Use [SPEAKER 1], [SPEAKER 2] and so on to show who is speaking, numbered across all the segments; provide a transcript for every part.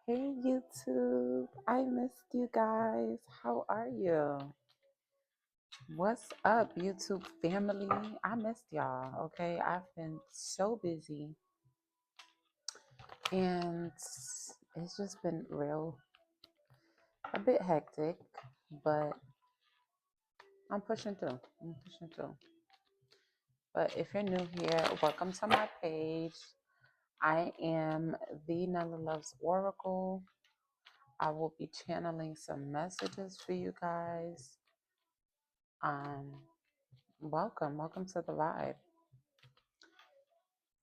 [SPEAKER 1] Hey YouTube, I missed you guys. How are you? What's up, YouTube family? I missed y'all, okay? I've been so busy and it's just been a bit hectic, but I'm pushing through. I'm pushing through. But if you're new here, welcome to my page. I am the Nella Loves Oracle. I will be channeling some messages for you guys. Um, welcome to the vibe.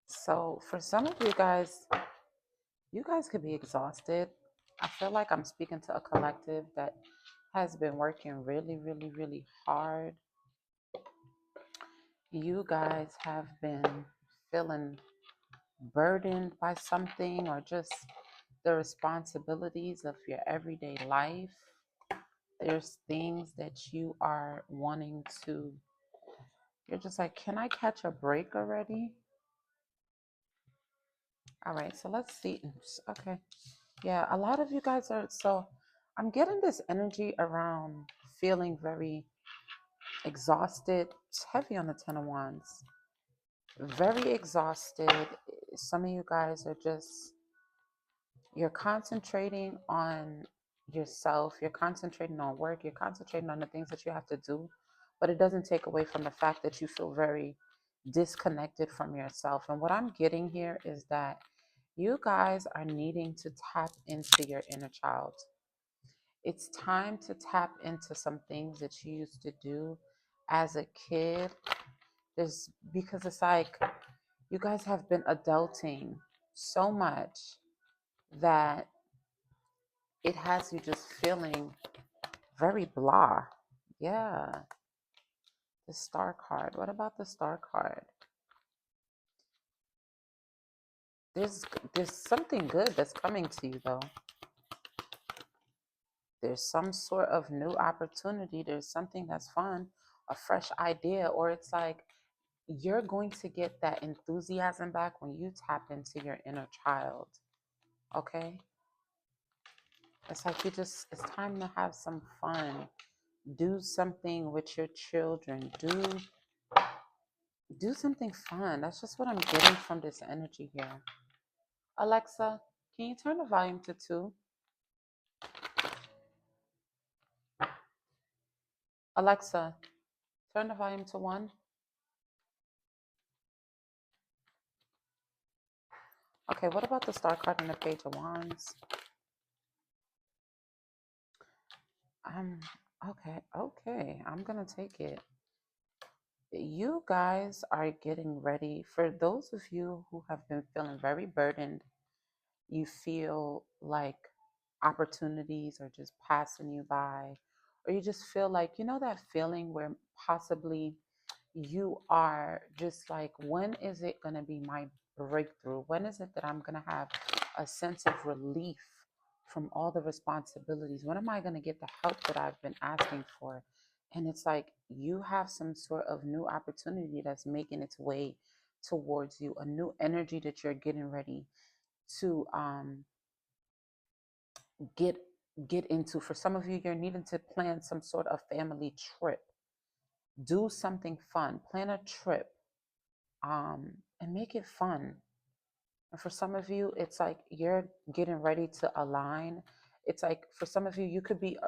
[SPEAKER 1] So, for some of you guys could be exhausted. I feel like I'm speaking to a collective that has been working really hard. You guys have been feeling burdened by something or just the responsibilities of your everyday life. There's things that you are wanting to, you're just like, can I catch a break already? All right, so let's see. Okay. Yeah, a lot of you guys are, so I'm getting this energy around feeling very exhausted. It's heavy on the Ten of Wands. Very exhausted. Some of you guys are just, you're concentrating on yourself, you're concentrating on work, you're concentrating on the things that you have to do, but it doesn't take away from the fact that you feel very disconnected from yourself. And what I'm getting here is that you guys are needing to tap into your inner child. It's time to tap into some things that you used to do as a kid. There's because it's like you guys have been adulting so much that it has you just feeling very blah. Yeah. The star card. What about the star card? There's there's something good that's coming to you though. There's some sort of new opportunity. There's something that's fun, a fresh idea, or it's like you're going to get that enthusiasm back when you tap into your inner child. Okay? It's like it's time to have some fun. Do something with your children. Do something fun. That's just what I'm getting from this energy here. Alexa, can you turn the volume to 2? Alexa, turn the volume to 1. Okay, what about the star card and the page of wands? Um, okay, I'm gonna take it. You guys are getting ready. For those of you who have been feeling very burdened, you feel like opportunities are just passing you by, or you just feel like, you know, that feeling where possibly you are just like, when is it going to be my breakthrough? When is it that I'm going to have a sense of relief from all the responsibilities? When am I going to get the help that I've been asking for? And it's like you have some sort of new opportunity that's making its way towards you, a new energy that you're getting ready to get get into. For some of you, you're needing to plan some sort of family trip. Do something fun. Plan a trip, and make it fun. And for some of you, it's like you're getting ready to align. It's like for some of you, you could be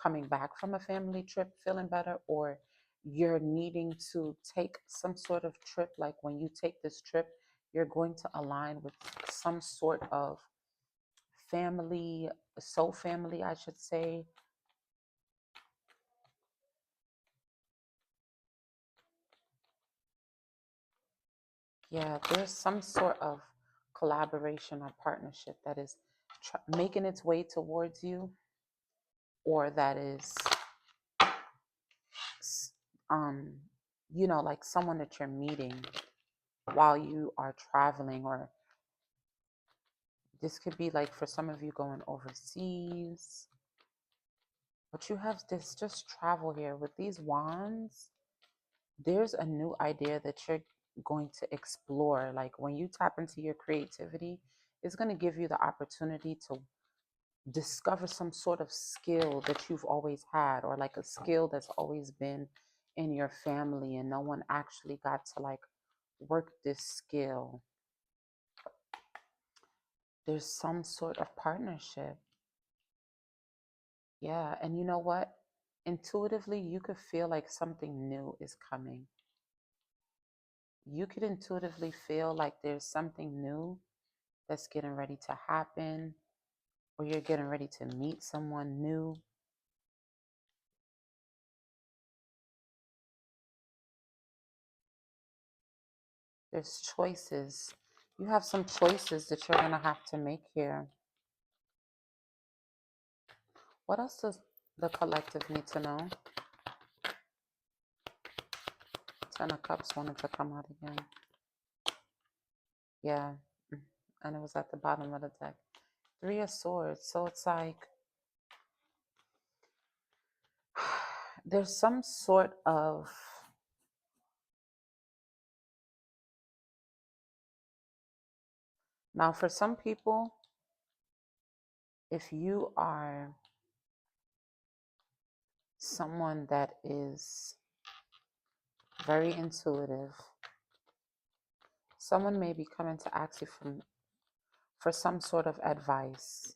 [SPEAKER 1] coming back from a family trip feeling better, or you're needing to take some sort of trip. Like when you take this trip, you're going to align with some sort of family, soul family, I should say. Yeah, there's some sort of collaboration or partnership that is making its way towards you, or that is, um, like someone that you're meeting while you are traveling, or this could be like for some of you going overseas. But you have this just travel here with these wands. There's a new idea that you're going to explore. Like when you tap into your creativity, it's going to give you the opportunity to discover some sort of skill that you've always had, or like a skill that's always been in your family and no one actually got to like work this skill. There's some sort of partnership. Yeah, and you know what? Intuitively, you could feel like something new is coming. You could intuitively feel like there's something new that's getting ready to happen, or you're getting ready to meet someone new. There's choices. You have some choices that you're going to have to make here. What else does the collective need to know? Ten of Cups wanted to come out again. Yeah. And it was at the bottom of the deck. Three of Swords. So it's like there's some sort of now for some people, if you are someone that is very intuitive, someone may be coming to ask you for some sort of advice,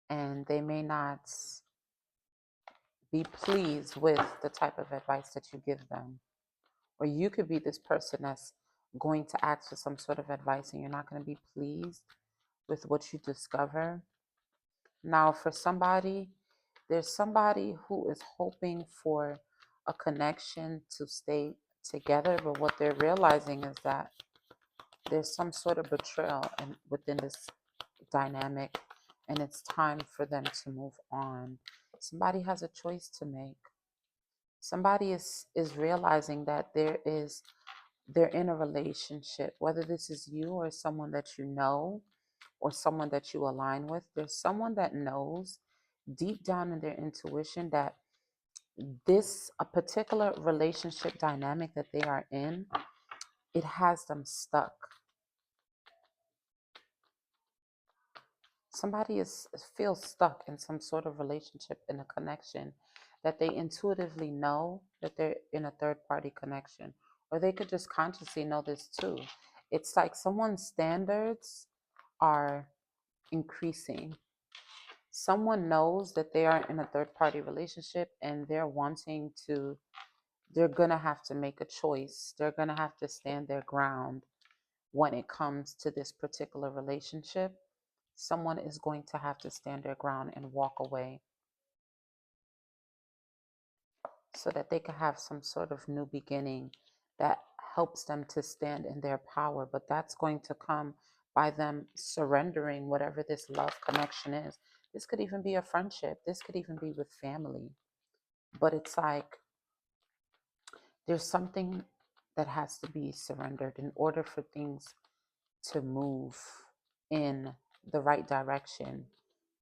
[SPEAKER 1] and they may not be pleased with the type of advice that you give them. Or you could be this person that's going to ask for some sort of advice and you're not going to be pleased with what you discover. Now, for somebody, there's somebody who is hoping for a connection to stay together, but what they're realizing is that there's some sort of betrayal within this dynamic, and it's time for them to move on. Somebody has a choice to make. Somebody is realizing that they're in a relationship, whether this is you or someone that you know or someone that you align with. There's someone that knows deep down in their intuition that this a particular relationship dynamic that they are in, it has them stuck. Somebody feels stuck in some sort of relationship, in a connection that they intuitively know that they're in a third party connection, or they could just consciously know this too. It's like someone's standards are increasing. Someone knows that they are in a third party relationship and they're going to have to make a choice. They're going to have to stand their ground when it comes to this particular relationship. Someone is going to have to stand their ground and walk away so that they can have some sort of new beginning that helps them to stand in their power. But that's going to come by them surrendering whatever this love connection is. This could even be a friendship, this could even be with family. But it's like there's something that has to be surrendered in order for things to move in the right direction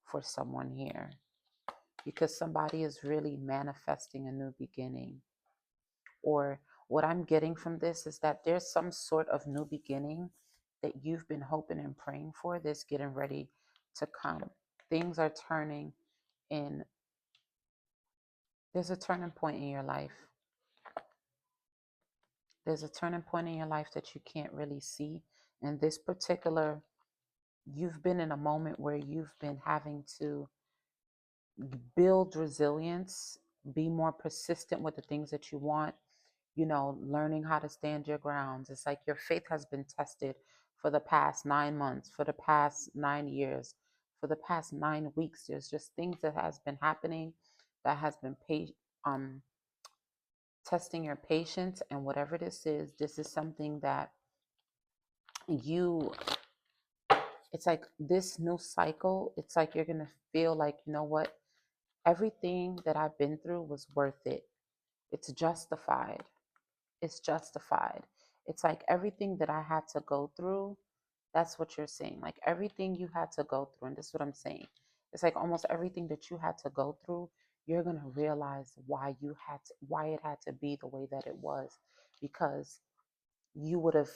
[SPEAKER 1] for someone here, because somebody is really manifesting a new beginning. Or what I'm getting from this is that there's some sort of new beginning that you've been hoping and praying for that's getting ready to come. Things are turning in, there's a turning point in your life. There's a turning point in your life that you can't really see. And this particular, you've been in a moment where you've been having to build resilience, be more persistent with the things that you want, learning how to stand your grounds. It's like your faith has been tested for the past 9 months, for the past 9 years, for the past 9 weeks. There's just things that has been happening that has been testing your patience. And whatever this is something that you, it's like this new cycle, it's like you're going to feel like, you know what? Everything that I've been through was worth it. It's justified. It's justified. It's like everything that I had to go through, that's what you're saying. Like everything you had to go through, and this is what I'm saying. It's like almost everything that you had to go through, you're gonna realize why it had to be the way that it was, because you would have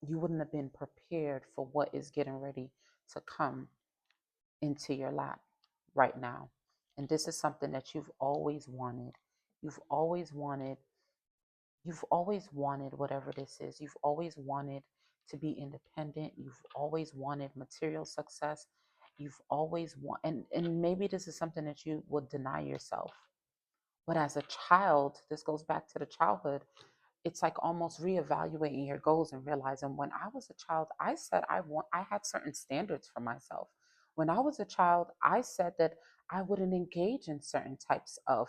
[SPEAKER 1] you wouldn't have been prepared for what is getting ready to come. into your lap right now. And this is something that you've always wanted. You've always wanted, you've always wanted whatever this is. You've always wanted to be independent. You've always wanted material success. You've always and maybe this is something that you would deny yourself. But as a child, this goes back to the childhood, it's like almost reevaluating your goals and realizing when I was a child, I said I had certain standards for myself. When I was a child, I said that I wouldn't engage in certain types of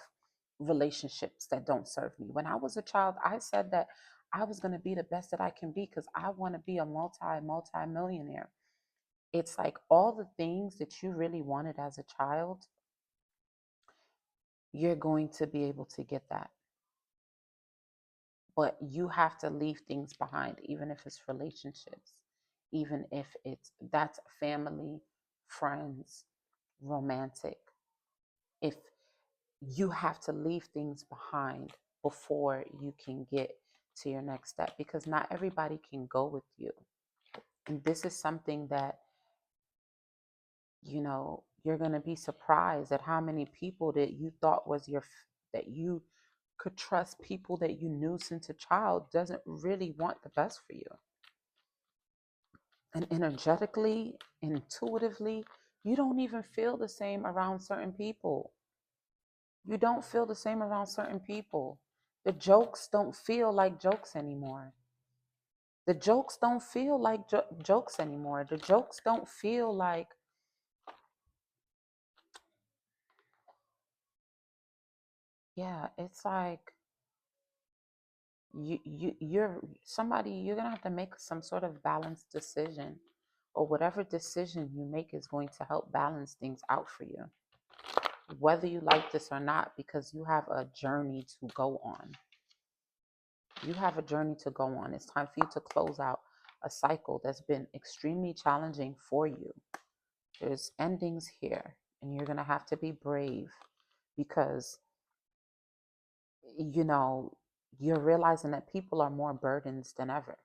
[SPEAKER 1] relationships that don't serve me. When I was a child, I said that I was going to be the best that I can be because I want to be a multi millionaire. It's like all the things that you really wanted as a child, you're going to be able to get that. But you have to leave things behind, even if it's relationships, even if that's family, friends, romantic. If you have to leave things behind before you can get to your next step, because not everybody can go with you. And this is something that, you're going to be surprised at how many people that you thought was that you could trust, people that you knew since a child, doesn't really want the best for you. And energetically, intuitively, you don't even feel the same around certain people. You don't feel the same around certain people. The jokes don't feel like jokes anymore. The jokes don't feel like jokes anymore. The jokes don't feel like, yeah, it's like you're gonna have to make some sort of balanced decision, or whatever decision you make is going to help balance things out for you, whether you like this or not, because you have a journey to go on. You have a journey to go on. It's time for you to close out a cycle that's been extremely challenging for you. There's endings here, and you're going to have to be brave because, you know, you're realizing that people are more burdens than ever.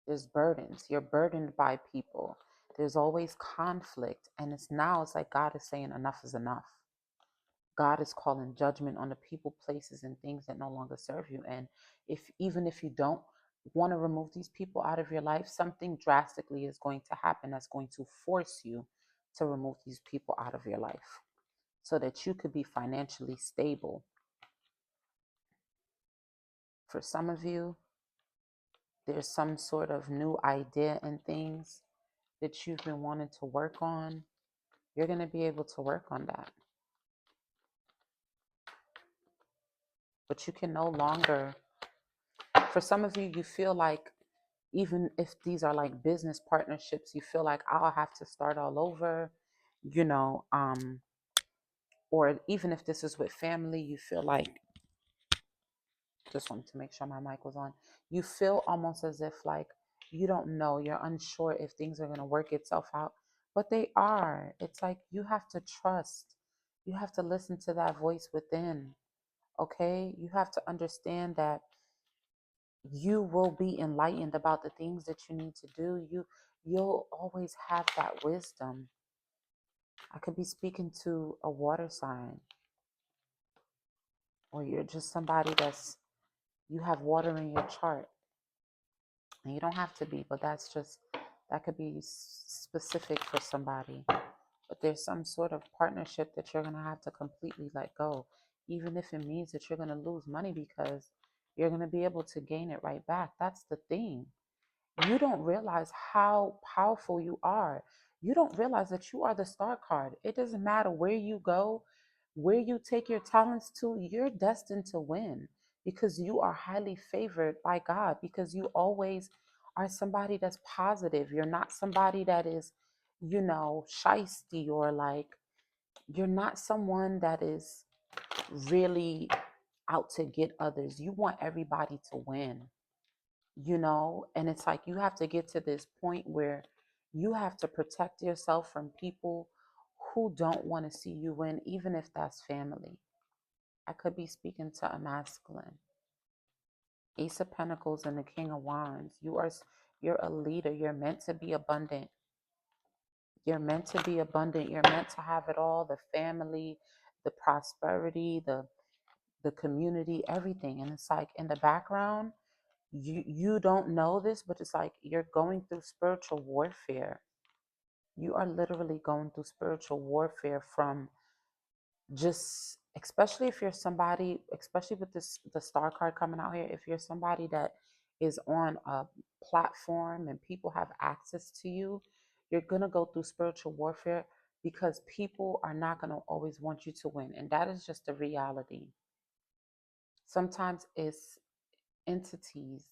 [SPEAKER 1] There's burdens. You're burdened by people. There's always conflict. And it's like God is saying enough is enough. God is calling judgment on the people, places, and things that no longer serve you. And even if you don't want to remove these people out of your life, something drastically is going to happen that's going to force you to remove these people out of your life so that you could be financially stable. For some of you, there's some sort of new idea and things that you've been wanting to work on. You're going to be able to work on that. But you can no longer, for some of you, you feel like, even if these are like business partnerships, you feel like I'll have to start all over, you know, or even if this is with family, you feel like, just wanted to make sure my mic was on. You feel almost as if like you don't know, you're unsure if things are going to work itself out, but they are. It's like you have to trust. You have to listen to that voice within. Okay? You have to understand that you will be enlightened about the things that you need to do. You'll always have that wisdom. I could be speaking to a water sign, or you're just somebody you have water in your chart. And you don't have to be, but that could be specific for somebody. But there's some sort of partnership that you're going to have to completely let go, even if it means that you're going to lose money, because you're going to be able to gain it right back. That's the thing. You don't realize how powerful you are. You don't realize that you are the star card. It doesn't matter where you go, where you take your talents to, you're destined to win because you are highly favored by God, because you always are somebody that's positive. You're not somebody that is, shisty, or like, you're not someone that is really out to get others. You want everybody to win, and it's like you have to get to this point where you have to protect yourself from people who don't want to see you win, even if that's family. I could be speaking to a masculine. Ace of Pentacles and the King of Wands. You're a leader. You're meant to be abundant. You're meant to be abundant. You're meant to have it all, the family, the prosperity, the community, everything. And it's like in the background, you don't know this, but it's like you're going through spiritual warfare. You are literally going through spiritual warfare from just, especially if you're somebody, especially with this the star card coming out here, if you're somebody that is on a platform and people have access to you, you're going to go through spiritual warfare because people are not going to always want you to win, and that is just the reality. Sometimes it's entities,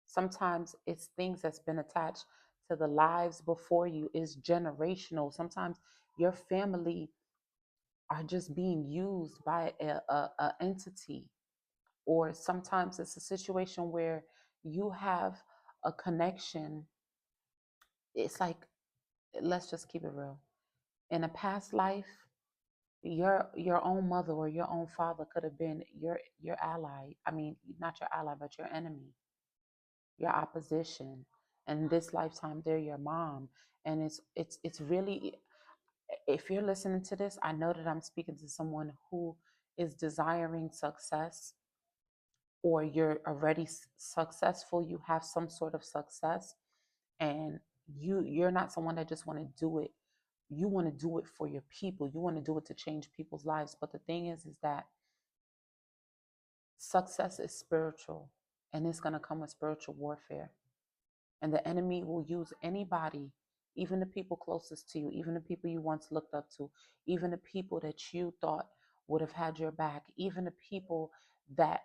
[SPEAKER 1] sometimes it's things that's been attached to the lives before you, is generational. Sometimes your family are just being used by a entity, or sometimes it's a situation where you have a connection. It's like, let's just keep it real. In a past life, your own mother or your own father could have been your ally. I mean, not your ally, but your enemy, your opposition. And this lifetime, they're your mom. And it's really, if you're listening to this, I know that I'm speaking to someone who is desiring success, or you're already successful, you have some sort of success, and you're not someone that just want to do it. You want to do it for your people. You want to do it to change people's lives. But the thing is that success is spiritual, and it's going to come with spiritual warfare. And the enemy will use anybody, even the people closest to you, even the people you once looked up to, even the people that you thought would have had your back, even the people that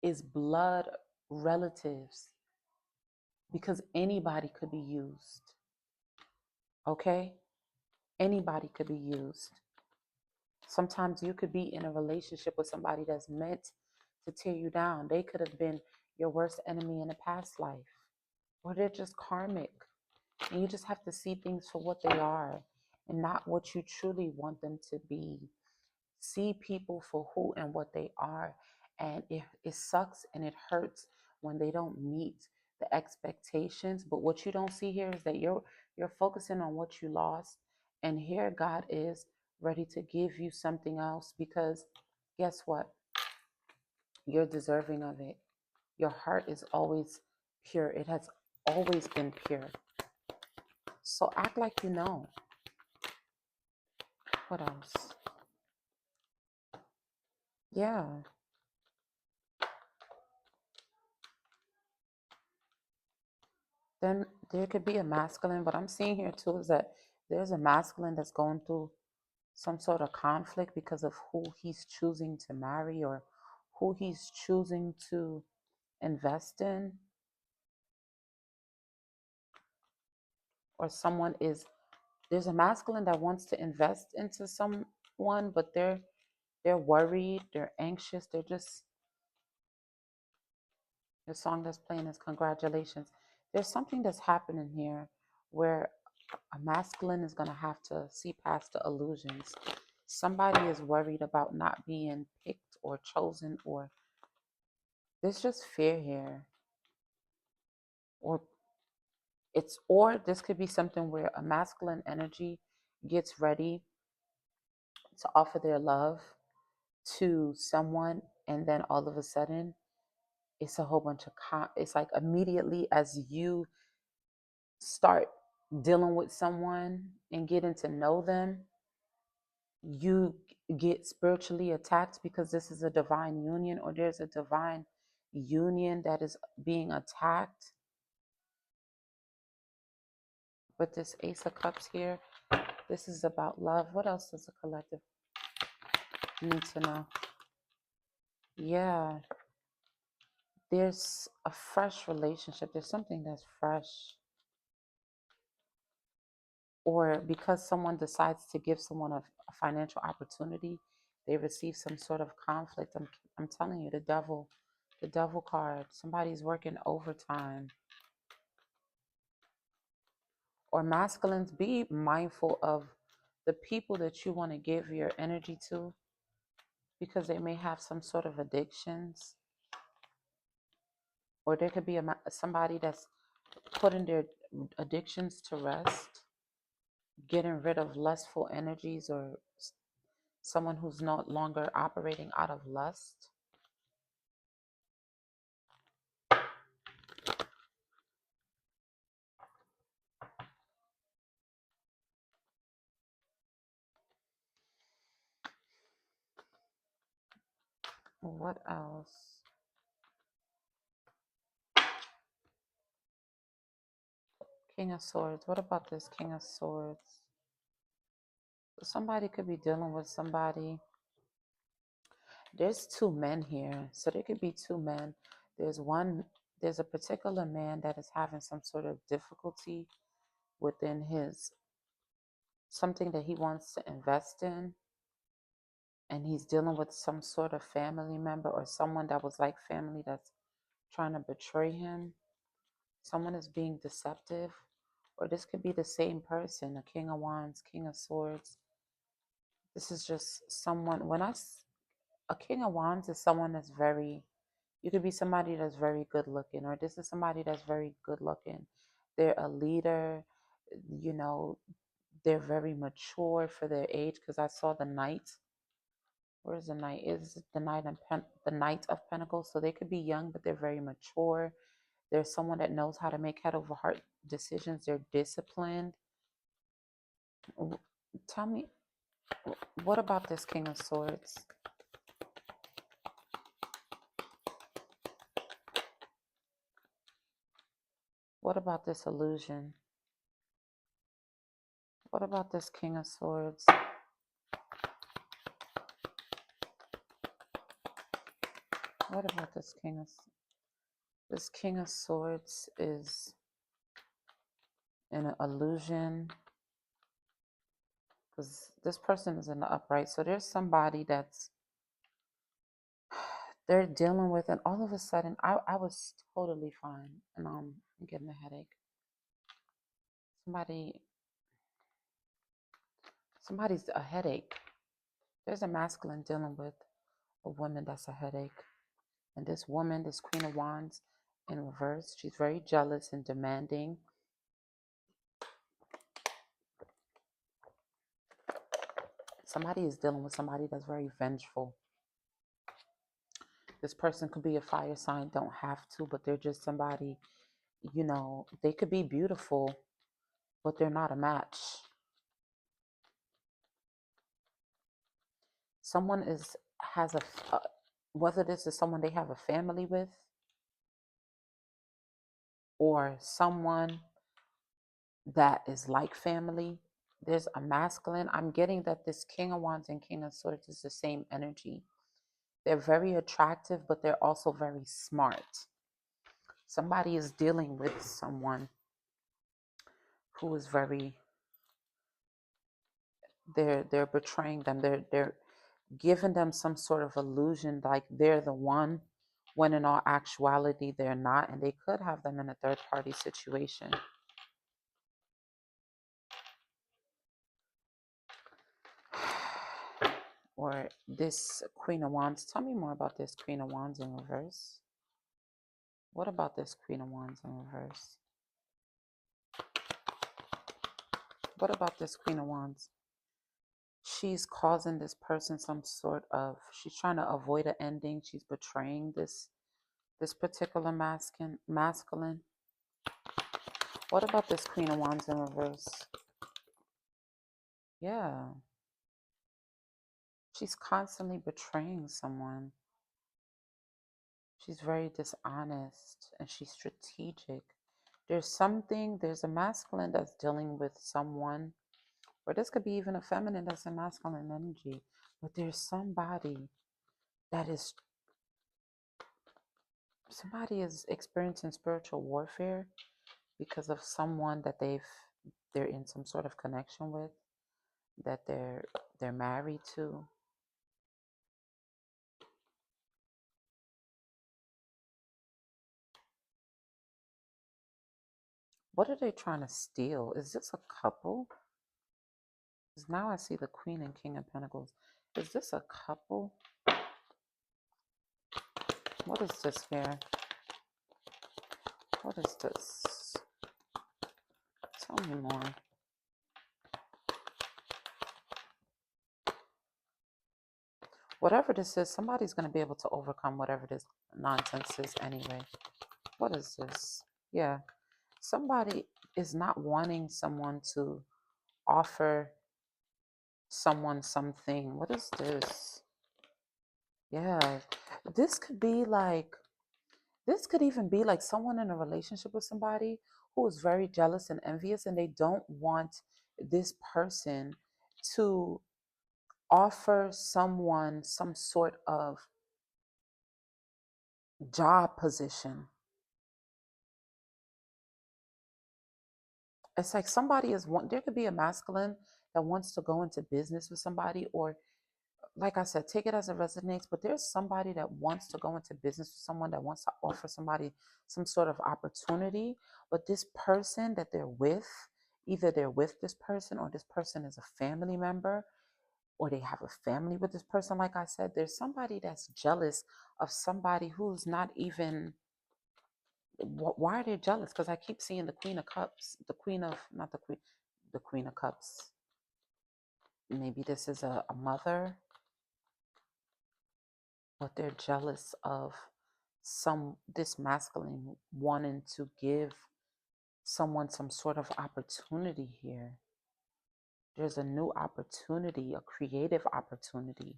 [SPEAKER 1] is blood relatives, because anybody could be used. Okay? Anybody could be used. Sometimes you could be in a relationship with somebody that's meant to tear you down. They could have been your worst enemy in a past life, or they're just karmic. And you just have to see things for what they are and not what you truly want them to be. See people for who and what they are. And it sucks and it hurts when they don't meet the expectations. But what you don't see here is that you're focusing on what you lost. And here God is ready to give you something else, because guess what? You're deserving of it. Your heart is always pure. It has always been pure. So act like you know. What else? Yeah. Then there could be a masculine, but I'm seeing here too is that there's a masculine that's going through some sort of conflict because of who he's choosing to marry, or who he's choosing to invest in. Or someone is, there's a masculine that wants to invest into someone, but they're worried, they're anxious, they're just, the song that's playing is Congratulations. There's something that's happening here where a masculine is going to have to see past the illusions. Somebody is worried about not being picked or chosen, or there's just fear here. Or or this could be something where a masculine energy gets ready to offer their love to someone, and then all of a sudden it's a whole bunch of it's like immediately as you start dealing with someone and getting to know them, you get spiritually attacked, because this is a divine union, or there's a divine union that is being attacked. But this Ace of Cups here, this is about love. What else does the collective need to know? Yeah, there's a fresh relationship. There's something that's fresh. Or because someone decides to give someone a financial opportunity, they receive some sort of conflict. I'm telling you, the devil card. Somebody's working overtime. Or masculines, be mindful of the people that you want to give your energy to, because they may have some sort of addictions. Or there could be somebody that's putting their addictions to rest. getting rid of lustful energies, or someone who's no longer operating out of lust. What else? King of Swords. What about this King of Swords? Somebody could be dealing with somebody. There's two men here. So there could be two men. There's a particular man that is having some sort of difficulty within his something that he wants to invest in. And he's dealing with some sort of family member or someone that was like family that's trying to betray him. Someone is being deceptive. Or this could be the same person, a King of Wands, King of Swords. This is just someone, a King of Wands is someone that's very, you could be somebody that's very good looking, or this is somebody that's very good looking. They're a leader, you know, they're very mature for their age, because I saw the Knight. Where's the Knight? Is the Knight and the Knight of Pentacles? So they could be young, but they're very mature. There's someone that knows how to make head over heart decisions. They're disciplined. Tell me, what about this King of Swords? What about this illusion? What about this King of Swords? What about this King of Swords is an illusion, because this person is in the upright. So there's somebody that's they're dealing with, and all of a sudden I was totally fine, and I'm getting a headache. Somebody's a headache. There's a masculine dealing with a woman that's a headache. And this woman, this Queen of Wands in reverse, she's very jealous and demanding. Somebody is dealing with somebody that's very vengeful. This person could be a fire sign, don't have to, but they're just somebody, they could be beautiful, but they're not a match. Someone has whether this is someone they have a family with, or someone that is like family. There's a masculine. I'm getting that this King of Wands and King of Swords is the same energy. They're very attractive, but they're also very smart. Somebody is dealing with someone who is they're betraying them. They're giving them some sort of illusion like they're the one, when in all actuality they're not, and they could have them in a third party situation. Or this Queen of Wands. Tell me more about this Queen of Wands in reverse. What about this Queen of Wands in reverse? What about this Queen of Wands? She's causing this person she's trying to avoid an ending. She's betraying this particular masculine. What about this Queen of Wands in reverse? Yeah. She's constantly betraying someone. She's very dishonest, and she's strategic. There's a masculine that's dealing with someone, or this could be even a feminine that's in masculine energy, but there's somebody is experiencing spiritual warfare because of someone that they're in some sort of connection with, that they're married to. What are they trying to steal? Is this a couple? Because now I see the Queen and King of Pentacles. Is this a couple? What is this here? What is this? Tell me more. Whatever this is, somebody's going to be able to overcome whatever this nonsense is anyway. What is this? Yeah. Somebody is not wanting someone to offer someone something. What is this? Yeah. This could be like, this could even be like someone in a relationship with somebody who is very jealous and envious, and they don't want this person to offer someone some sort of job position. It's like somebody is one, there could be a masculine that wants to go into business with somebody, or like I said, take it as it resonates, but there's somebody that wants to go into business with someone, that wants to offer somebody some sort of opportunity. But this person that they're with, either they're with this person or this person is a family member, or they have a family with this person. Like I said, there's somebody that's jealous of somebody who's not even. Why are they jealous? Because I keep seeing the Queen of Cups, the Queen of, not the Queen, the Queen of Cups. Maybe this is a mother, but they're jealous of this masculine wanting to give someone some sort of opportunity here. There's a new opportunity, a creative opportunity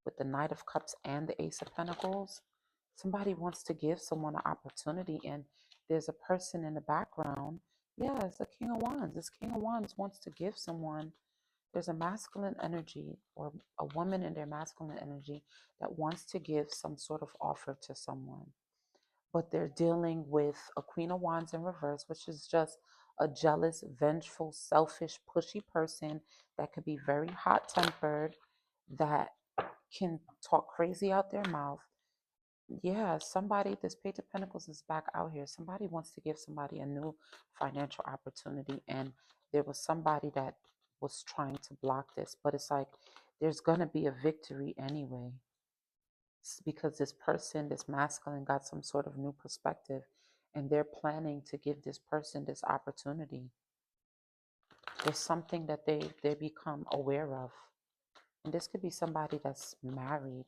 [SPEAKER 1] with the Knight of Cups and the Ace of Pentacles. Somebody wants to give someone an opportunity, and there's a person in the background. Yeah, it's the King of Wands. This King of Wands wants to give someone, there's a masculine energy or a woman in their masculine energy that wants to give some sort of offer to someone. But they're dealing with a Queen of Wands in reverse, which is just a jealous, vengeful, selfish, pushy person that could be very hot-tempered, that can talk crazy out their mouth. Yeah, somebody, this Page of Pentacles is back out here. Somebody wants to give somebody a new financial opportunity, and there was somebody that was trying to block this, but it's like there's going to be a victory anyway. It's because this person, this masculine, got some sort of new perspective, and they're planning to give this person this opportunity. There's something that they become aware of. And this could be somebody that's married.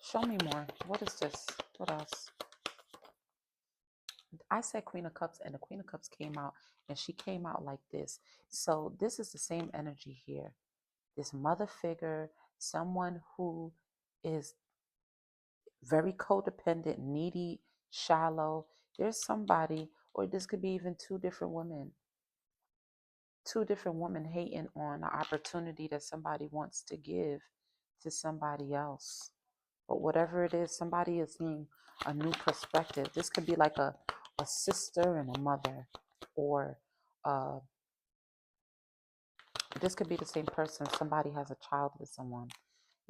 [SPEAKER 1] Show me more. What is this? What else? I said Queen of Cups, and the Queen of Cups came out, and she came out like this. So this is the same energy here. This mother figure, someone who is very codependent, needy, shallow. There's somebody, or this could be even two different women. Two different women hating on the opportunity that somebody wants to give to somebody else. But whatever it is, somebody is seeing a new perspective. This could be like a sister and a mother, or this could be the same person. Somebody has a child with someone.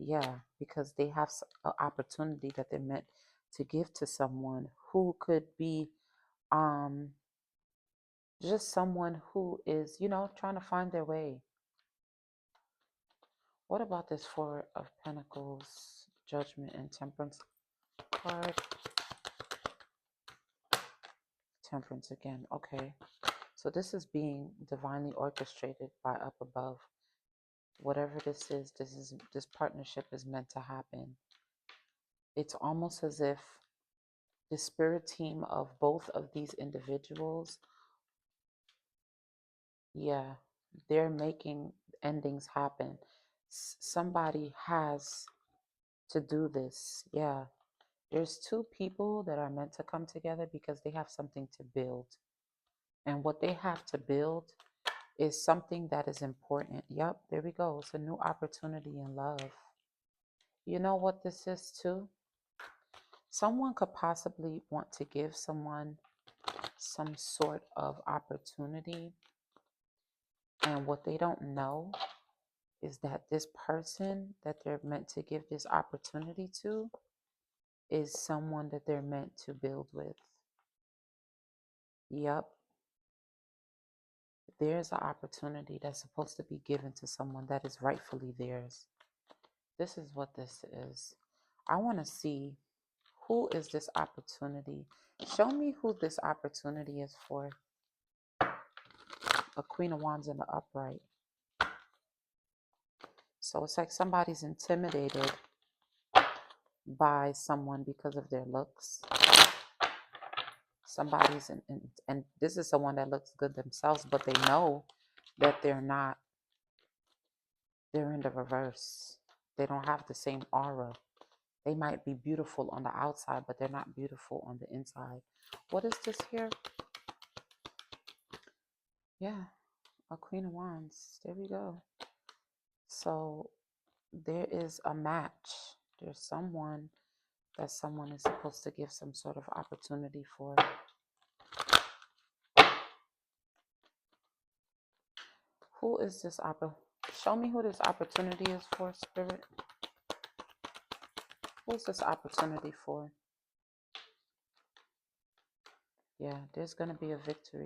[SPEAKER 1] Yeah, because they have an opportunity that they're meant to give to someone who could be just someone who is, trying to find their way. What about this Four of Pentacles, Judgment, and Temperance card? Temperance again. Okay. So this is being divinely orchestrated by up above. Whatever this partnership is meant to happen. It's almost as if the spirit team of both of these individuals, yeah, they're making endings happen. Somebody has to do this. Yeah. There's two people that are meant to come together because they have something to build. And what they have to build is something that is important. Yep, there we go. It's a new opportunity in love. You know what this is too? Someone could possibly want to give someone some sort of opportunity. And what they don't know is that this person that they're meant to give this opportunity to is someone that they're meant to build with. Yep. There's an opportunity that's supposed to be given to someone that is rightfully theirs. This is what this is. I want to see, who is this opportunity? Show me who this opportunity is for. A Queen of Wands in the upright. So it's like somebody's intimidated by someone because of their looks. Somebody's and this is someone that looks good themselves, but they know that they're not, they're in the reverse. They don't have the same aura. They might be beautiful on the outside, but they're not beautiful on the inside. What is this here? Yeah, a Queen of Wands. There we go. So there is a match. There's someone that someone is supposed to give some sort of opportunity for. Who is this Show me who this opportunity is for, Spirit. Who's this opportunity for? Yeah, there's going to be a victory.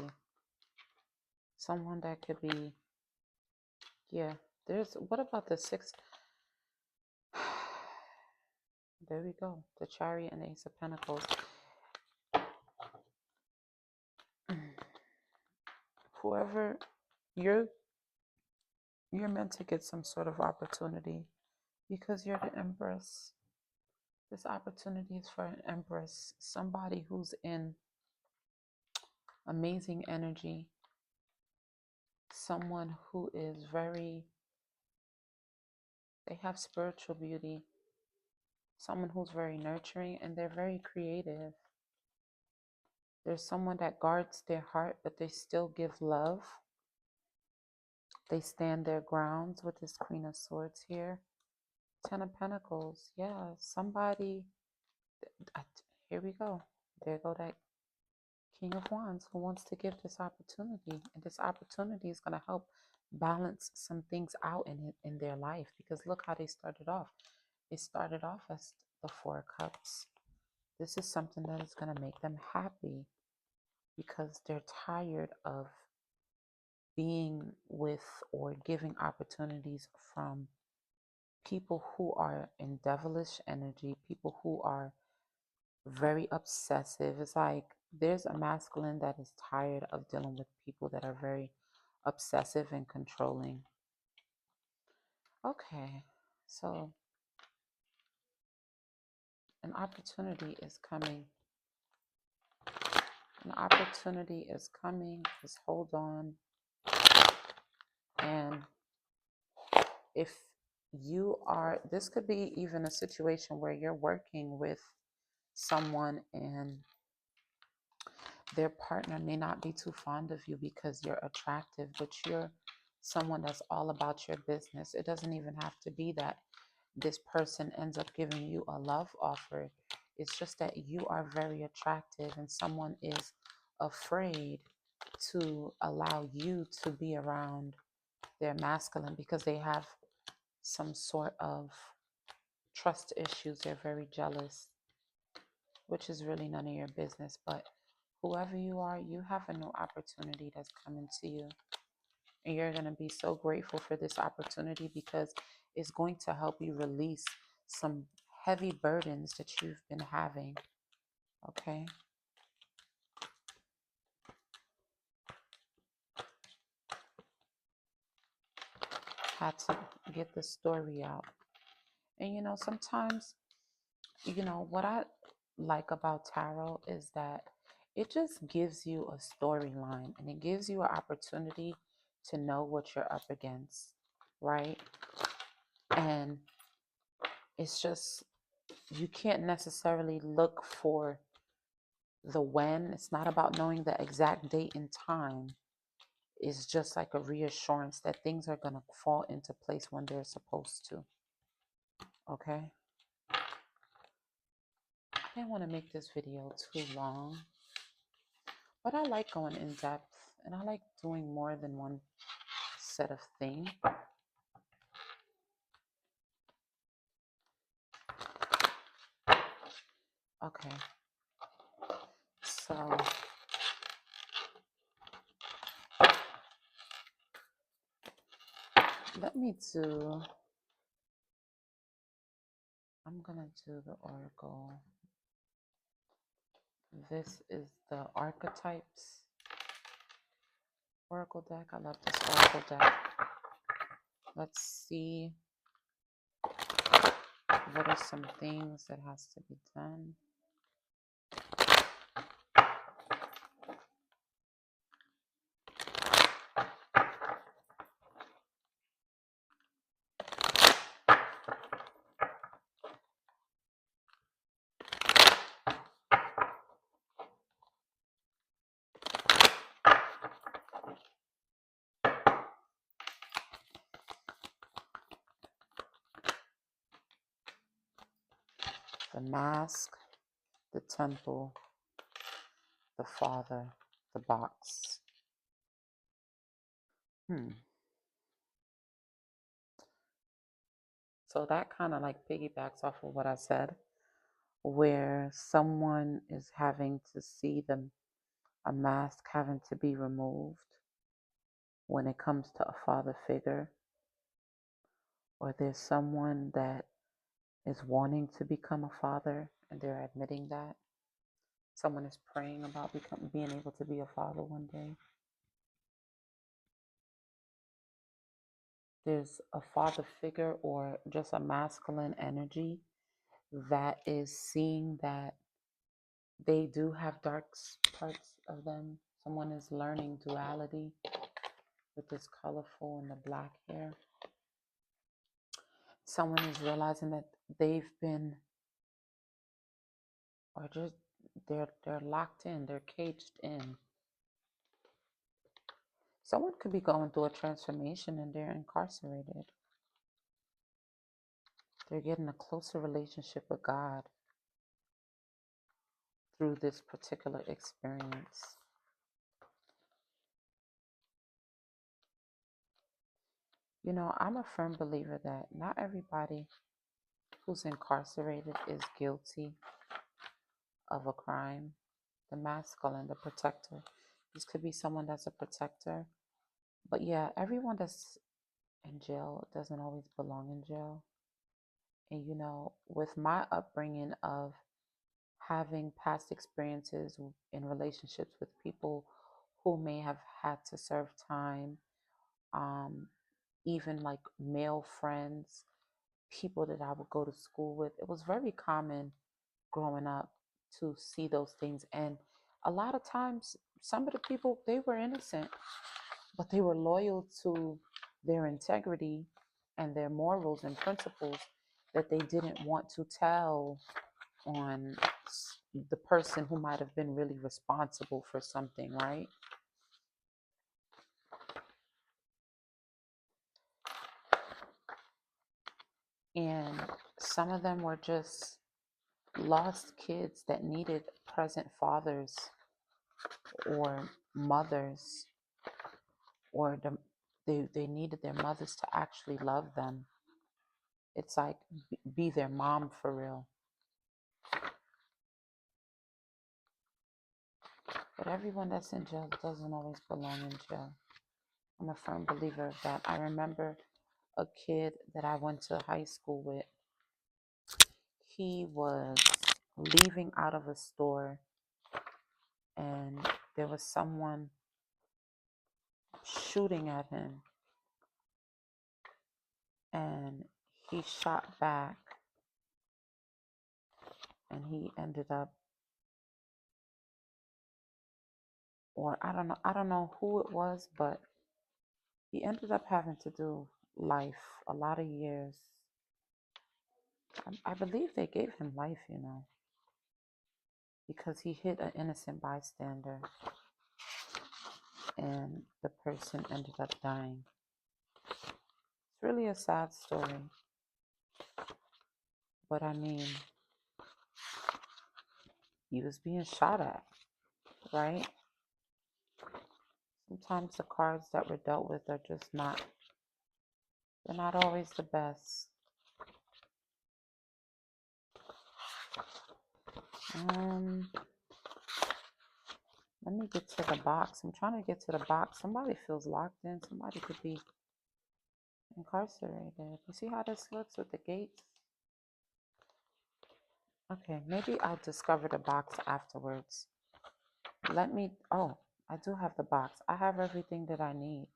[SPEAKER 1] Someone that could be, yeah, what about the six? There we go. The Chariot and the Ace of Pentacles. Whoever, you're meant to get some sort of opportunity because you're the Empress. This opportunity is for an Empress, somebody who's in amazing energy, someone who is they have spiritual beauty, someone who's very nurturing, and they're very creative. There's someone that guards their heart, but they still give love. They stand their grounds with this Queen of Swords here. Ten of Pentacles. Yeah, somebody. Here we go. There go that King of Wands who wants to give this opportunity. And this opportunity is going to help balance some things out in their life. Because look how they started off. They started off as the Four of Cups. This is something that is going to make them happy because they're tired of being with or giving opportunities from people who are in devilish energy, people who are very obsessive. It's like there's a masculine that is tired of dealing with people that are very obsessive and controlling. Okay, so an opportunity is coming. An opportunity is coming. Just hold on. And if you are, this could be even a situation where you're working with someone and their partner may not be too fond of you because you're attractive, but you're someone that's all about your business. It doesn't even have to be that this person ends up giving you a love offer. It's just that you are very attractive and someone is afraid to allow you to be around their masculine because they have some sort of trust issues. They're very jealous, which is really none of your business. But whoever you are, you have a new opportunity that's coming to you. And you're going to be so grateful for this opportunity because it's going to help you release some heavy burdens that you've been having. Okay? Had to get the story out. And you know, sometimes, you know, what I like about tarot is that it just gives you a storyline and it gives you an opportunity to know what you're up against, right? And it's just, you can't necessarily look for the when. It's not about knowing the exact date and time. It's just like a reassurance that things are going to fall into place when they're supposed to. Okay? I didn't want to make this video too long, but I like going in depth and I like doing more than one set of thing. Okay. So let me do, I'm going to do the oracle. This is the archetypes oracle deck. I love this oracle deck. Let's see What are some things that has to be done? The mask, the temple, the father, the box. So that kind of like piggybacks off of what I said, where someone is having to see a mask having to be removed when it comes to a father figure, or there's someone that is wanting to become a father and they're admitting that. Someone is praying about being able to be a father one day. There's a father figure or just a masculine energy that is seeing that they do have dark parts of them. Someone is learning duality with this colorful and the black hair. Someone is realizing that they've been, or just they're locked in, they're caged in. Someone could be going through a transformation and they're incarcerated. They're getting a closer relationship with God through this particular experience. You know, I'm a firm believer that not everybody who's incarcerated is guilty of a crime. The masculine, the protector. This could be someone that's a protector. But yeah, everyone that's in jail doesn't always belong in jail. And you know, with my upbringing of having past experiences in relationships with people who may have had to serve time, um, even like male friends, people that I would go to school with, it was very common growing up to see those things. And a lot of times, some of the people, they were innocent, but they were loyal to their integrity and their morals and principles that they didn't want to tell on the person who might have been really responsible for something, right? And some of them were just lost kids that needed present fathers or mothers, or they needed their mothers to actually love them. It's like be their mom for real. But everyone that's in jail doesn't always belong in jail. I'm a firm believer of that. I remember a kid that I went to high school with. He was leaving out of a store and there was someone shooting at him, and he shot back and he ended up, or I don't know who it was, but he ended up having to do life, a lot of years. I believe they gave him life, you know, because he hit an innocent bystander and the person ended up dying. It's really a sad story. But I mean, he was being shot at, right? Sometimes the cards that we're dealt with are just not, they're not always the best. Let me get to the box. I'm trying to get to the box. Somebody feels locked in. Somebody could be incarcerated. You see how this looks with the gates? Okay, maybe I'll discover the box afterwards. Oh, I do have the box. I have everything that I need.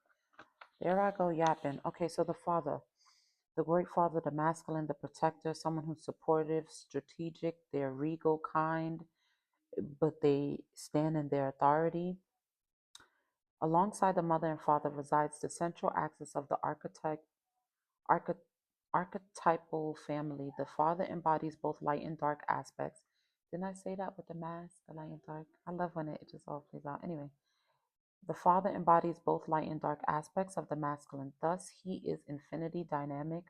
[SPEAKER 1] There I go yapping. Okay, so the father. The Great Father, the masculine, the protector, someone who's supportive, strategic, they're regal, kind, but they stand in their authority. Alongside the mother and father resides the central axis of the archety- archetypal family. The father embodies both light and dark aspects. Didn't I say that with the mask, the light and dark? I love when it just all plays out. Anyway, the father embodies both light and dark aspects of the masculine. Thus, he is infinity, dynamic,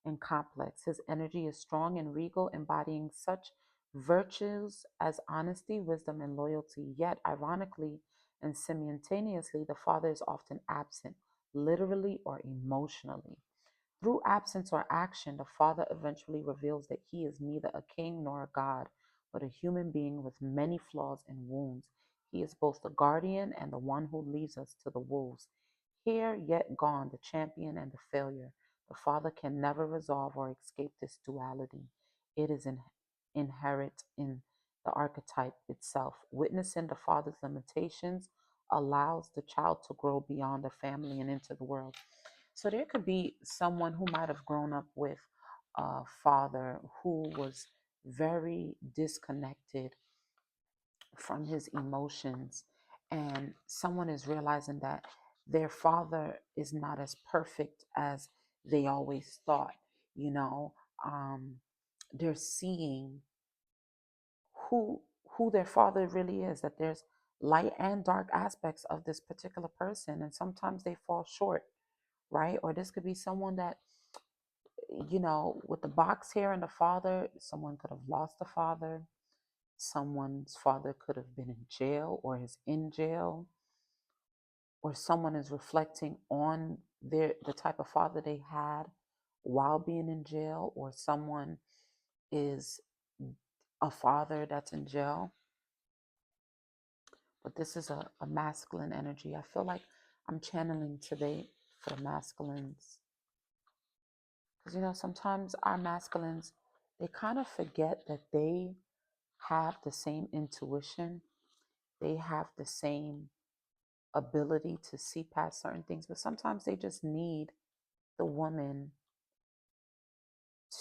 [SPEAKER 1] and complex. His energy is strong and regal, embodying such virtues as honesty, wisdom, and loyalty. Yet, ironically and simultaneously, the father is often absent, literally or emotionally. Through absence or action, the father eventually reveals that he is neither a king nor a god, but a human being with many flaws and wounds. He is both the guardian and the one who leaves us to the wolves. Here, yet gone, the champion and the failure. The father can never resolve or escape this duality. It is inherent in the archetype itself. Witnessing the father's limitations allows the child to grow beyond the family and into the world. So there could be someone who might have grown up with a father who was very disconnected from his emotions, and someone is realizing that their father is not as perfect as they always thought. You know, um, they're seeing who who their father really is. That there's light and dark aspects of this particular person, and sometimes they fall short, right? Or this could be someone that, with the box here and the father, someone could have lost a father. Someone's father could have been in jail or is in jail, or someone is reflecting on the type of father they had while being in jail, or someone is a father that's in jail. But this is a masculine energy. I feel like I'm channeling today for masculines. Because, sometimes our masculines, they kind of forget that they have the same intuition, they have the same ability to see past certain things, but sometimes they just need the woman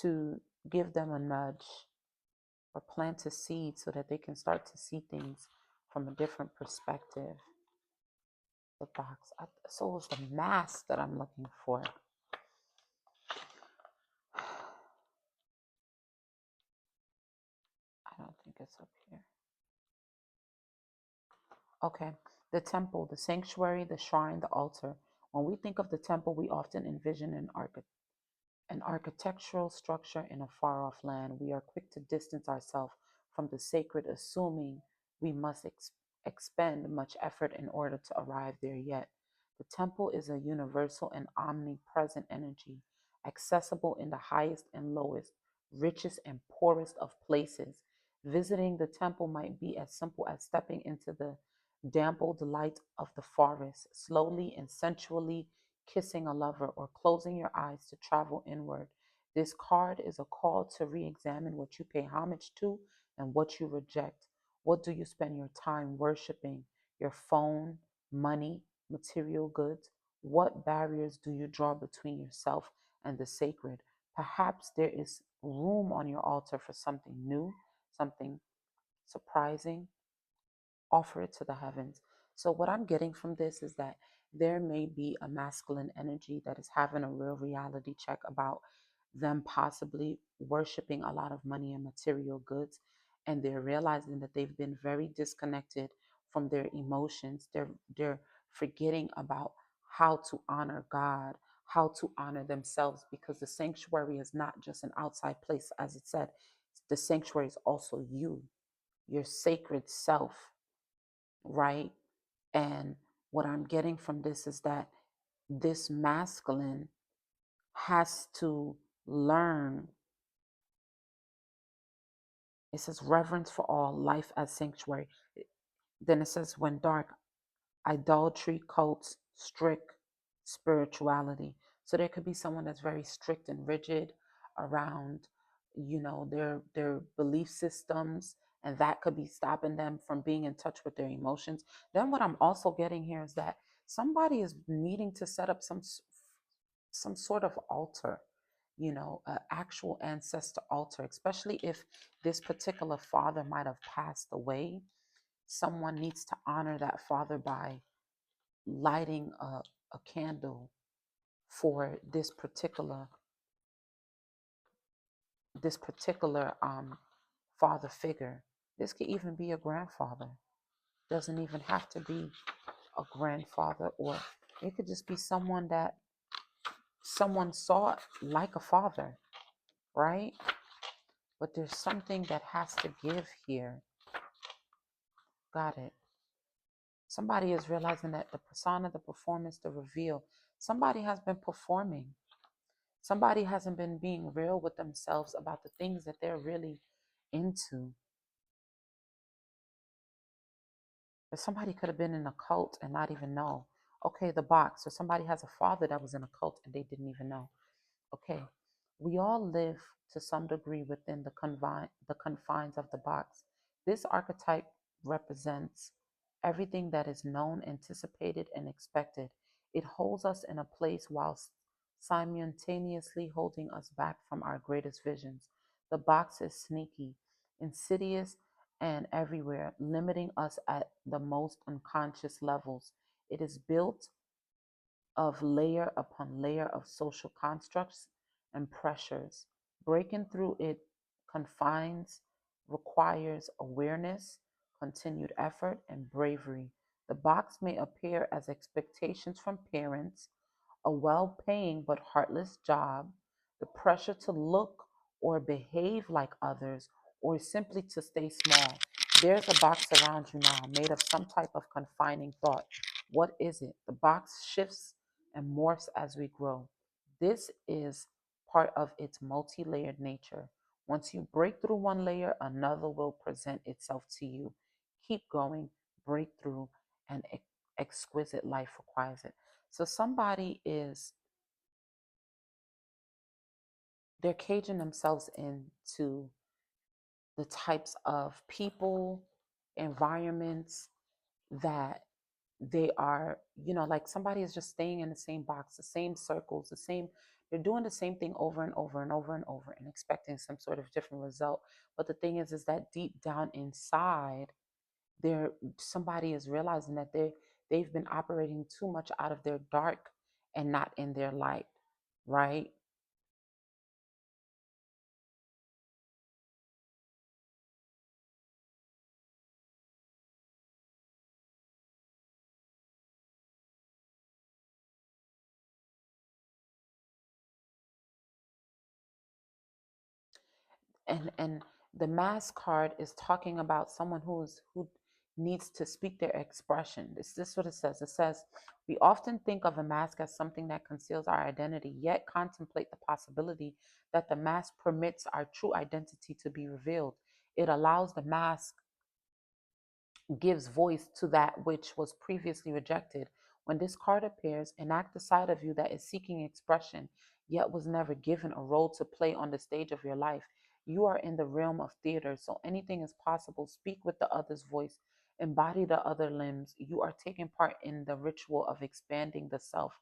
[SPEAKER 1] to give them a nudge or plant a seed so that they can start to see things from a different perspective. The box. So it was the mask that I'm looking for. I don't think it's up here. Okay. The temple, the sanctuary, the shrine, the altar. When we think of the temple, we often envision an architectural structure in a far off land. We are quick to distance ourselves from the sacred, assuming we must expend much effort in order to arrive there. Yet, the temple is a universal and omnipresent energy, accessible in the highest and lowest, richest and poorest of places. Visiting the temple might be as simple as stepping into the dampled light of the forest, slowly and sensually kissing a lover, or closing your eyes to travel inward. This card is a call to re examine what you pay homage to and what you reject. What do you spend your time worshiping? Your phone, money, material goods? What barriers do you draw between yourself and the sacred? Perhaps there is room on your altar for something new, something surprising. Offer it to the heavens. So, what I'm getting from this is that there may be a masculine energy that is having a real reality check about them possibly worshiping a lot of money and material goods. And they're realizing that they've been very disconnected from their emotions. They're forgetting about how to honor God, how to honor themselves, because the sanctuary is not just an outside place, as it said. The sanctuary is also you, your sacred self, right? And what I'm getting from this is that this masculine has to learn. It says reverence for all, life as sanctuary. Then it says when dark, idolatry, cults, strict spirituality. So there could be someone that's very strict and rigid around, their belief systems, and that could be stopping them from being in touch with their emotions. Then what I'm also getting here is that somebody is needing to set up some sort of altar. an actual ancestor altar, especially if this particular father might have passed away. Someone needs to honor that father by lighting a candle for this particular father figure. This could even be a grandfather. Doesn't even have to be a grandfather, or it could just be someone that someone saw like a father, right? But there's something that has to give here. Got it. Somebody is realizing that the persona, the performance, the reveal, somebody has been performing. Somebody hasn't been being real with themselves about the things that they're really into. But somebody could have been in a cult and not even know. Okay, the box. Or somebody has a father that was in a cult and they didn't even know. Okay, we all live to some degree within the confines of the box. This archetype represents everything that is known, anticipated, and expected. It holds us in a place whilst simultaneously holding us back from our greatest visions. The box is sneaky, insidious, and everywhere, limiting us at the most unconscious levels. It is built of layer upon layer of social constructs and pressures. Breaking through it confines requires awareness, continued effort, and bravery. The box may appear as expectations from parents, a well paying but heartless job, the pressure to look or behave like others, or simply to stay small. There's a box around you now made of some type of confining thought. What is it? The box shifts and morphs as we grow. This is part of its multi layered nature. Once you break through one layer, another will present itself to you. Keep going, break through, and exquisite life requires it. So somebody they're caging themselves into the types of people, environments that they are, like somebody is just staying in the same box, the same circles, they're doing the same thing over and over and over and over and expecting some sort of different result. But the thing is that deep down inside, there somebody is realizing that they've been operating too much out of their dark and not in their light, right? And the mask card is talking about someone who needs to speak their expression. This is what it says. It says, we often think of a mask as something that conceals our identity, yet contemplate the possibility that the mask permits our true identity to be revealed. It allows the mask, gives voice to that which was previously rejected. When this card appears, enact the side of you that is seeking expression, yet was never given a role to play on the stage of your life. You are in the realm of theater, so anything is possible. Speak with the other's voice, embody the other limbs. You are taking part in the ritual of expanding the self.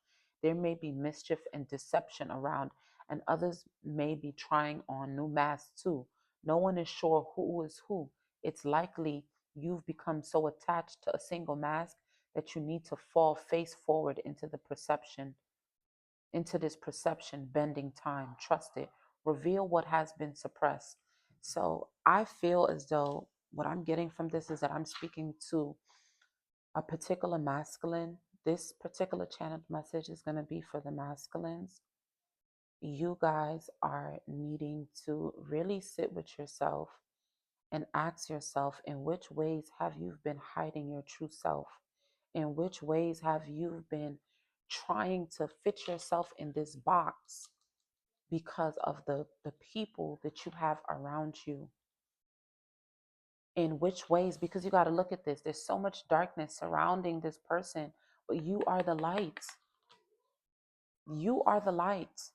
[SPEAKER 1] There may be mischief and deception around, and others may be trying on new masks too. No one is sure who is who. It's likely you've become so attached to a single mask that you need to fall face forward into this perception bending time. Trust it. Reveal what has been suppressed. So I feel as though what I'm getting from this is that I'm speaking to a particular masculine. This particular channeled message is going to be for the masculines. You guys are needing to really sit with yourself and ask yourself, in which ways have you been hiding your true self? In which ways have you been trying to fit yourself in this box because of the people that you have around you? In which ways? Because you got to look at this. There's so much darkness surrounding this person, but you are the light. You are the light.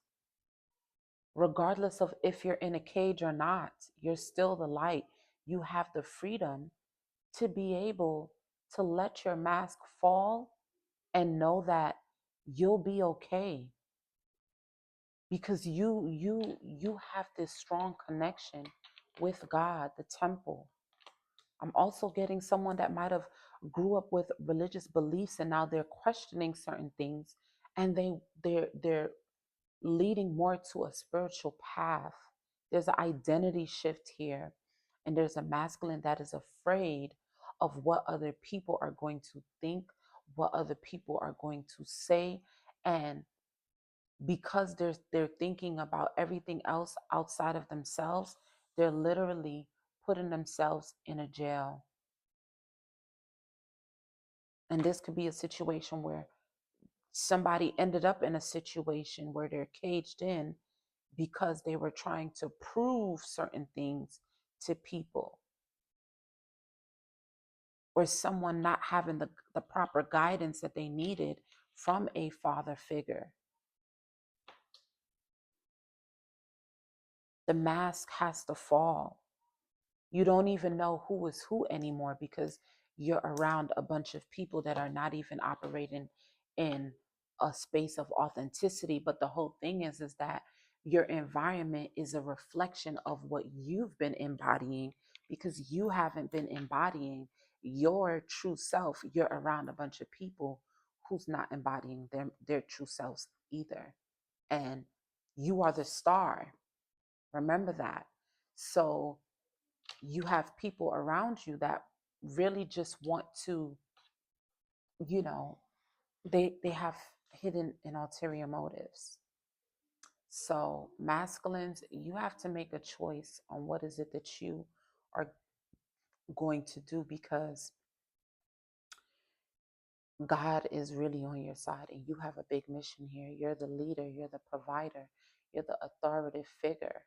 [SPEAKER 1] Regardless of if you're in a cage or not, you're still the light. You have the freedom to be able to let your mask fall and know that you'll be okay. because you have this strong connection with God, the temple. I'm also getting someone that might have grew up with religious beliefs and now they're questioning certain things, and they're leading more to a spiritual path. There's an identity shift here, and there's a masculine that is afraid of what other people are going to think, what other people are going to say, and because they're thinking about everything else outside of themselves, they're literally putting themselves in a jail. And this could be a situation where somebody ended up in a situation where they're caged in because they were trying to prove certain things to people, or someone not having the proper guidance that they needed from a father figure. The mask has to fall. You don't even know who is who anymore because you're around a bunch of people that are not even operating in a space of authenticity. But the whole thing is that your environment is a reflection of what you've been embodying, because you haven't been embodying your true self. You're around a bunch of people who's not embodying their true selves either. And you are the star. Remember that. So you have people around you that really just want to, you know, they have hidden and ulterior motives. So masculines, you have to make a choice on what is it that you are going to do, because God is really on your side and you have a big mission here. You're the leader, you're the provider, you're the authoritative figure.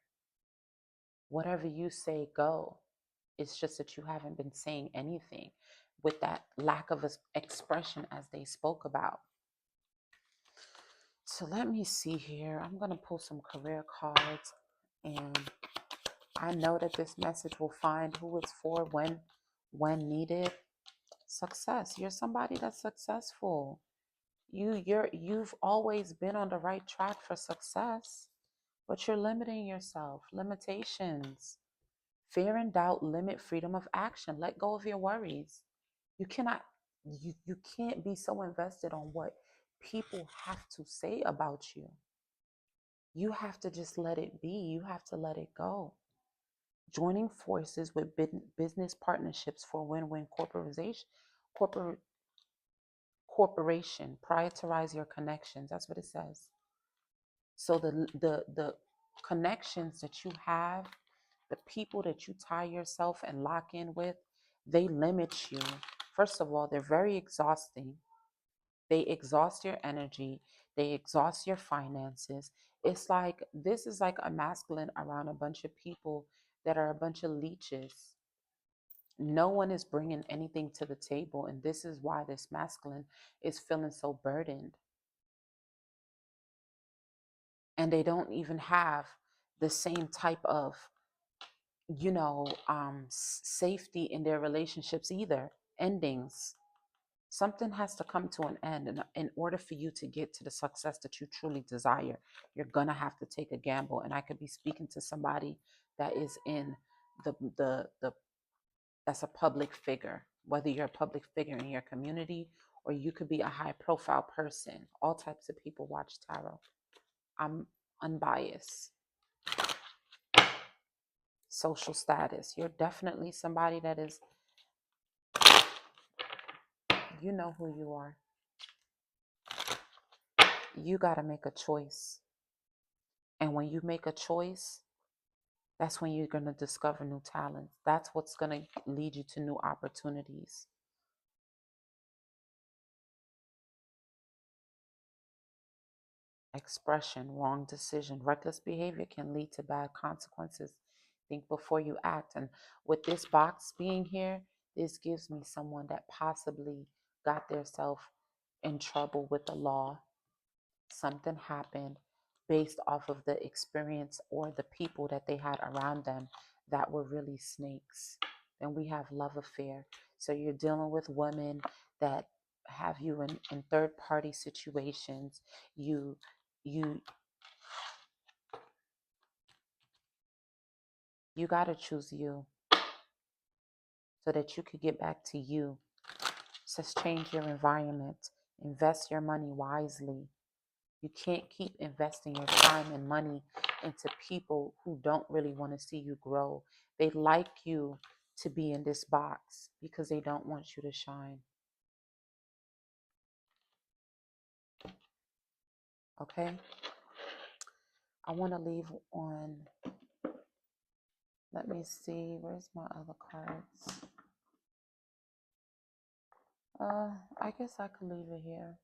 [SPEAKER 1] Whatever you say, go. It's just that you haven't been saying anything with that lack of expression as they spoke about. So let me see here. I'm going to pull some career cards, and I know that this message will find who it's for when needed. Success. You're somebody that's successful. You've always been on the right track for success, but you're limiting yourself. Limitations. Fear and doubt limit freedom of action. Let go of your worries. You cannot you can't be so invested on what people have to say about you. You have to just let it be. You have to let it go. Joining forces with business partnerships for win-win corpor- corporation. Prioritize your connections. That's what it says. So the connections that you have, the people that you tie yourself and lock in with, they limit you. First of all, they're very exhausting. They exhaust your energy, they exhaust your finances. It's like this is like a masculine around a bunch of people that are a bunch of leeches. No one is bringing anything to the table, and this is why this masculine is feeling so burdened. And they don't even have the same type of, safety in their relationships either. Endings. Something has to come to an end. And in order for you to get to the success that you truly desire, you're going to have to take a gamble. And I could be speaking to somebody that is in the that's a public figure, whether you're a public figure in your community or you could be a high profile person. All types of people watch tarot. I'm unbiased. Social status. You're definitely somebody that is, you know who you are. You got to make a choice. And when you make a choice, that's when you're going to discover new talents. That's what's going to lead you to new opportunities. Expression, wrong decision, reckless behavior can lead to bad consequences. Think before you act. And with this box being here, this gives me someone that possibly got themselves in trouble with the law. Something happened based off of the experience or the people that they had around them that were really snakes. Then we have love affair. So you're dealing with women that have you in third party situations. You You got to choose you so that you could get back to you. It says change your environment, invest your money wisely. You can't keep investing your time and money into people who don't really want to see you grow. They like you to be in this box because they don't want you to shine. Okay? I want to leave on, let me see, where's my other cards? I guess I could leave it here.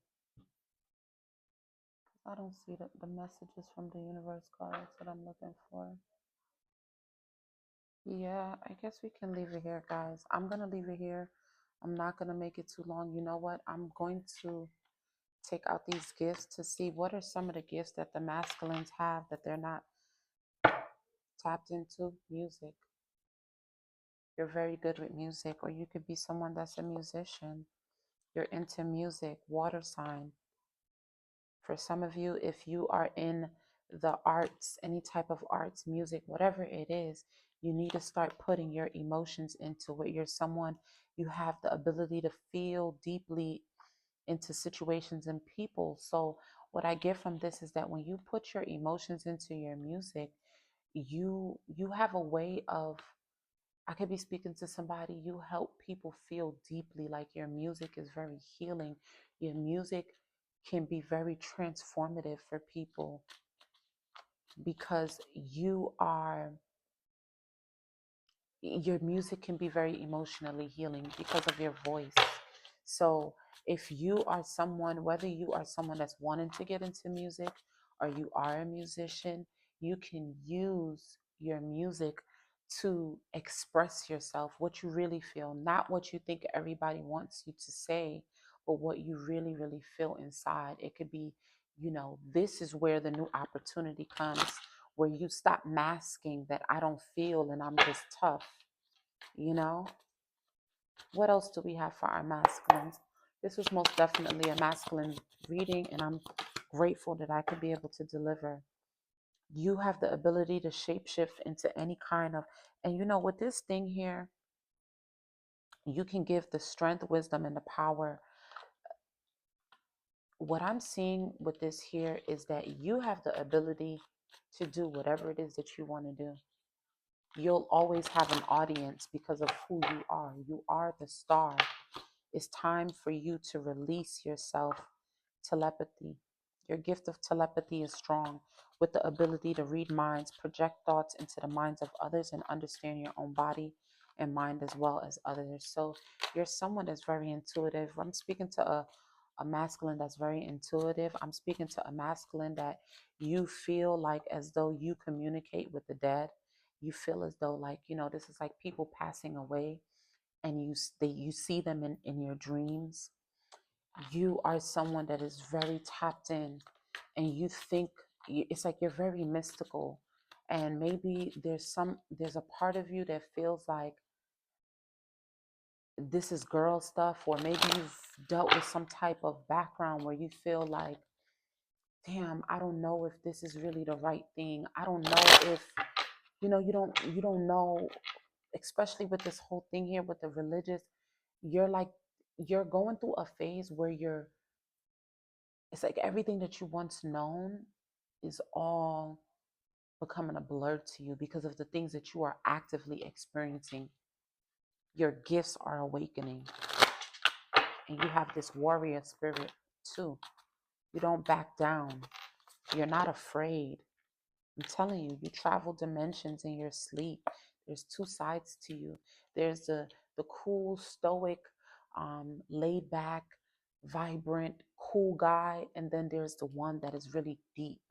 [SPEAKER 1] I don't see the messages from the universe cards that I'm looking for. Yeah, I guess we can leave it here, guys. I'm going to leave it here. I'm not going to make it too long. You know what? I'm going to take out these gifts to see what are some of the gifts that the masculines have that they're not tapped into. Music. You're very good with music, or you could be someone that's a musician. You're into music. Water sign. For some of you, if you are in the arts, any type of arts, music, whatever it is, you need to start putting your emotions into it. You're someone, you have the ability to feel deeply into situations and people. So what I get from this is that when you put your emotions into your music, you have a way of, I could be speaking to somebody, you help people feel deeply, like your music is very healing. Your music can be very transformative for people because your music can be very emotionally healing because of your voice. So if you are someone, whether you are someone that's wanting to get into music or you are a musician, you can use your music to express yourself, what you really feel, not what you think everybody wants you to say, but what you really, really feel inside. It could be, this is where the new opportunity comes, where you stop masking that I don't feel and I'm just tough. You know, what else do we have for our masculines? This was most definitely a masculine reading, and I'm grateful that I could be able to deliver. You have the ability to shapeshift into any kind of, and with this thing here, you can give the strength, wisdom, and the power. What I'm seeing with this here is that you have the ability to do whatever it is that you want to do. You'll always have an audience because of who you are. You are the star. It's time for you to release yourself. Telepathy. Your gift of telepathy is strong, with the ability to read minds, project thoughts into the minds of others, and understand your own body and mind as well as others. So you're someone that's very intuitive. I'm speaking to a masculine that's very intuitive. I'm speaking to a masculine that you feel like as though you communicate with the dead. You feel as though, like, this is like people passing away, and you see them in your dreams. You are someone that is very tapped in, and you think it's like you're very mystical, and maybe there's a part of you that feels like this is girl stuff, or maybe you've dealt with some type of background where you feel like, damn, I don't know if this is really the right thing. I don't know if you don't know, especially with this whole thing here with the religious. You're like, you're going through a phase where it's like everything that you once known is all becoming a blur to you because of the things that you are actively experiencing. Your gifts are awakening, and you have this warrior spirit too. You don't back down. You're not afraid. I'm telling you, you travel dimensions in your sleep. There's two sides to you. There's the cool, stoic, laid back, vibrant, cool guy, and then there's the one that is really deep.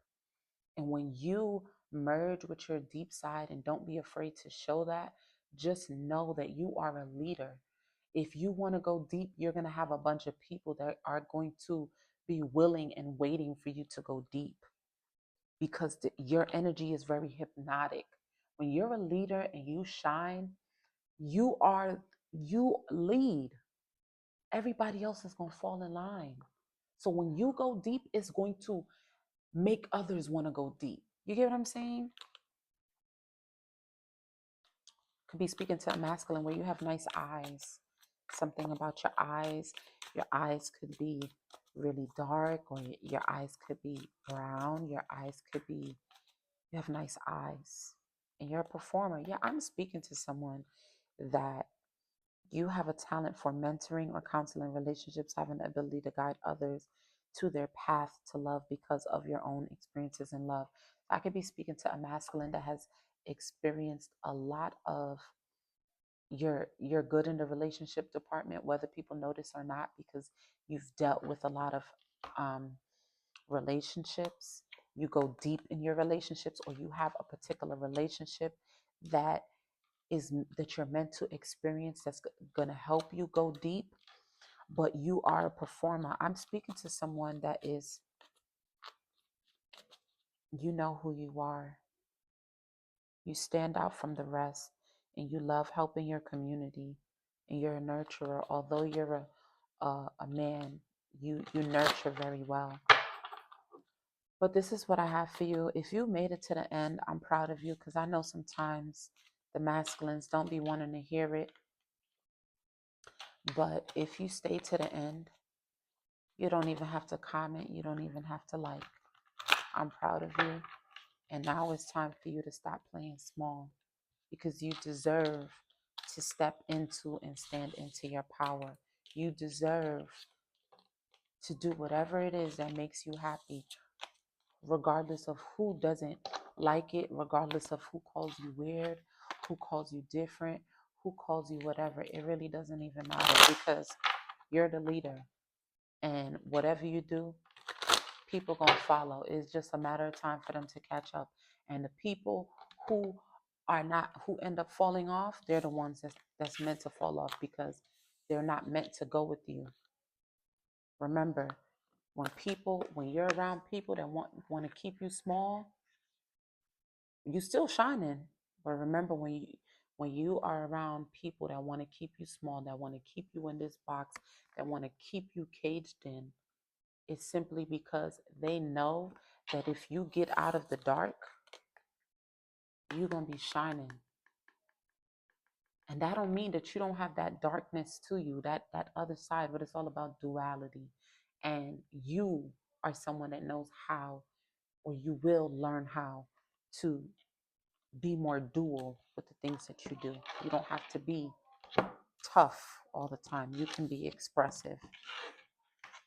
[SPEAKER 1] And when you merge with your deep side and don't be afraid to show that, just know that you are a leader. If you want to go deep, you're going to have a bunch of people that are going to be willing and waiting for you to go deep, because your energy is very hypnotic. When you're a leader and you shine, you lead. Everybody else is going to fall in line. So when you go deep, it's going to make others want to go deep. You get what I'm saying? Could be speaking to a masculine where you have nice eyes. Something about your eyes. Your eyes could be really dark, or your eyes could be brown. Your eyes could be, you have nice eyes. And you're a performer. Yeah, I'm speaking to someone that you have a talent for mentoring or counseling relationships, having the ability to guide others to their path to love because of your own experiences in love. I could be speaking to a masculine that has experienced a lot of you're good in the relationship department, whether people notice or not, because you've dealt with a lot of um, relationships. You go deep in your relationships, or you have a particular relationship that that you're meant to experience, that's going to help you go deep. But you are a performer. I'm speaking to someone that is, you know who you are. You stand out from the rest, and you love helping your community, and you're a nurturer. Although you're a man, you nurture very well. But this is what I have for you. If you made it to the end, I'm proud of you, because I know sometimes the masculines don't be wanting to hear it. But if you stay to the end, you don't even have to comment. You don't even have to like. I'm proud of you. And now it's time for you to stop playing small, because you deserve to step into and stand into your power. You deserve to do whatever it is that makes you happy, regardless of who doesn't like it, regardless of who calls you weird, who calls you different, who calls you whatever. It really doesn't even matter, because you're the leader. And whatever you do, people gonna follow. It's just a matter of time for them to catch up. And the people who are not, who end up falling off, they're the ones that's meant to fall off, because they're not meant to go with you. Remember, when you're around people that want to keep you small, you still shining. But remember, when you are around people that want to keep you small, that want to keep you in this box, that want to keep you caged in, it's simply because they know that if you get out of the dark, you're going to be shining. And that don't mean that you don't have that darkness to you, that other side, but it's all about duality. And you are someone that knows how, or you will learn how to be more dual with the things that you do. You don't have to be tough all the time. You can be expressive.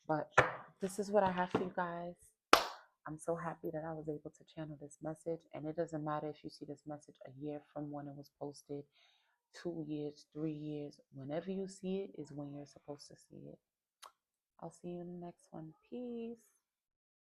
[SPEAKER 1] But this is what I have for you guys. I'm so happy that I was able to channel this message. And it doesn't matter if you see this message a year from when it was posted, 2 years, 3 years. Whenever you see it is when you're supposed to see it. I'll see you in the next one. Peace.